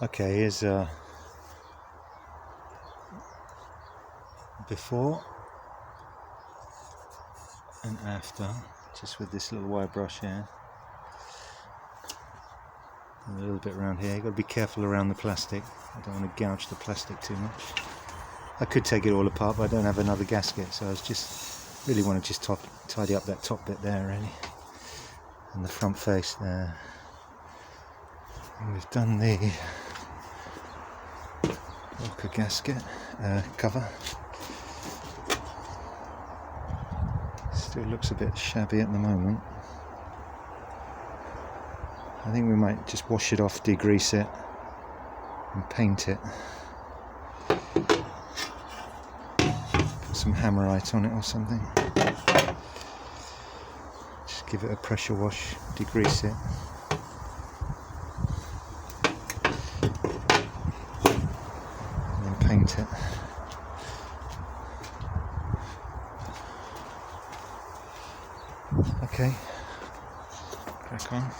Okay, here's before and after, just with this little wire brush here. And a little bit around here. You've got to be careful around the plastic. I don't want to gouge the plastic too much. I could take it all apart, but I don't have another gasket, so I was just really want to just tidy up that top bit there, really, and the front face there. And we've done the rocker gasket cover. Still looks a bit shabby at the moment. I think we might just wash it off, degrease it, and paint it. Put some hammerite on it or something. Just give it a pressure wash, degrease it. And then paint it. Okay, crack on.